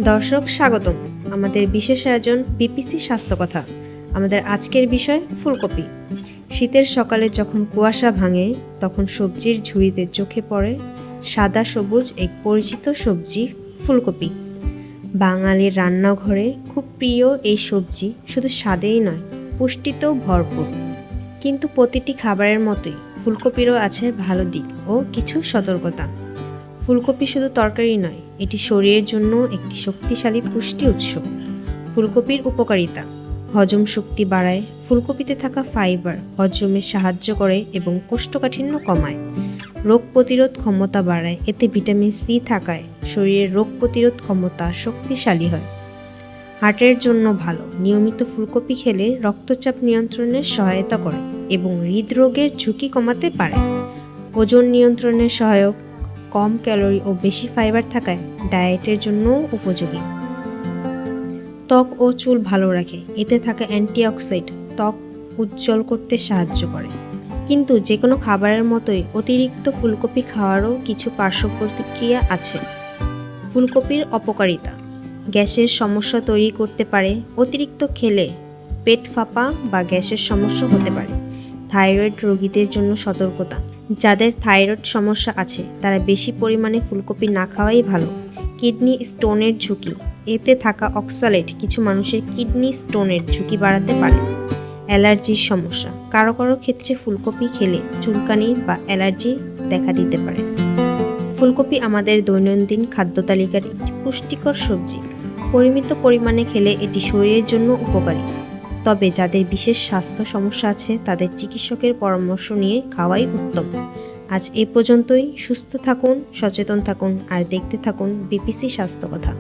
দর্শক স্বাগতম আমাদের বিশেষ আয়োজন বিপিসি স্বাস্থ্য কথা। আমাদের আজকের বিষয় ফুলকপি। শীতের সকালে যখন কুয়াশা ভাঙে তখন সবজির ঝুড়িতে চোখে পড়ে সাদা সবুজ এক পরিচিত সবজি ফুলকপি। বাঙালির রান্নাঘরে খুব প্রিয় এই সবজি শুধু স্বাদেই নয়, পুষ্টিতেও ভরপুর। কিন্তু প্রতিটি খাবারের মতোই ফুলকপিরও আছে ভালো দিক ও কিছু সতর্কতা। ফুলকপি শুধু তরকারি নয়, এটি শরীরের জন্য একটি শক্তিশালী পুষ্টি উৎস। ফুলকপির উপকারিতা: হজম শক্তি বাড়ায়। ফুলকপিতে থাকা ফাইবার হজমে সাহায্য করে এবং কোষ্ঠকাঠিন্য কমায়। রোগ প্রতিরোধ ক্ষমতা বাড়ায়। এতে ভিটামিন সি থাকায় শরীরের রোগ প্রতিরোধ ক্ষমতা শক্তিশালী হয়। হার্টের জন্য ভালো। নিয়মিত ফুলকপি খেলে রক্তচাপ নিয়ন্ত্রণে সহায়তা করে এবং হৃদরোগের ঝুঁকি কমাতে পারে। ওজন নিয়ন্ত্রণে সহায়ক। কম ক্যালোরি ও বেশি ফাইবার থাকায় ডায়েটের জন্যও উপযোগী। ত্বক ও চুল ভালো রাখে। এতে থাকা অ্যান্টিঅক্সিডেন্ট ত্বক উজ্জ্বল করতে সাহায্য করে। কিন্তু যে কোনো খাবারের মতোই অতিরিক্ত ফুলকপি খাওয়ারও কিছু পার্শ্ব প্রতিক্রিয়া আছে। ফুলকপির অপকারিতা: গ্যাসের সমস্যা তৈরি করতে পারে। অতিরিক্ত খেলে পেট ফাঁপা বা গ্যাসের সমস্যা হতে পারে। থাইরয়েড রোগীদের জন্য সতর্কতা: যাদের থাইরয়েড সমস্যা আছে তারা বেশি পরিমাণে ফুলকপি না খাওয়াই ভালো। কিডনি স্টোনের ঝুঁকি: এতে থাকা অক্সালেট কিছু মানুষের কিডনি স্টোনের ঝুঁকি বাড়াতে পারে। অ্যালার্জির সমস্যা: কারো কারো ক্ষেত্রে ফুলকপি খেলে চুলকানি বা অ্যালার্জি দেখা দিতে পারে। ফুলকপি আমাদের দৈনন্দিন খাদ্য তালিকার একটি পুষ্টিকর সবজি। পরিমিত পরিমাণে খেলে এটি শরীরের জন্য উপকারী। তবে যাদের বিশেষ স্বাস্থ্য সমস্যা আছে তাদের চিকিৎসকের পরামর্শ নিয়ে খাওয়াই উত্তম। আজ এই পর্যন্তই। সুস্থ থাকুন, সচেতন থাকুন আর দেখতে থাকুন বিপিসি স্বাস্থ্য কথা।